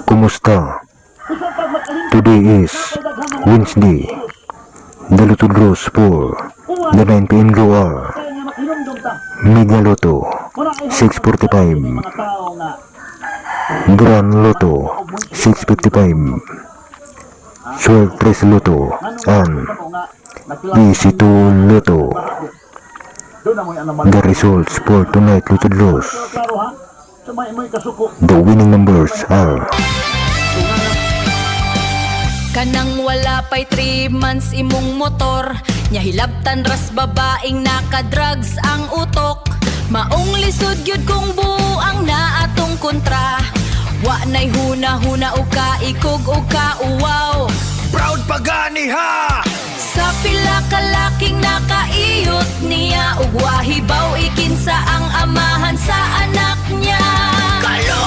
Kumusta? Today is Wednesday, the Lotto draws for the 9 PM draw are Mega Lotto 645, Grand Lotto 655, Sword 3 Lotto, and EC2 Lotto. The results for tonight Lotto draws. The winning numbers are kanang wala pa'y 3 months imong motor, nya hilabtan ras babaeng naka-drugs ang utok. Maong lisod gyud kung buang na atong kontra, wa nay huna-huna o kaikog o kauwaw. Proud pagani ha! Sa pila kalaking nakaiyot niya, ug wahibaw ikinsa ang amahan sa anak niya. Kalo!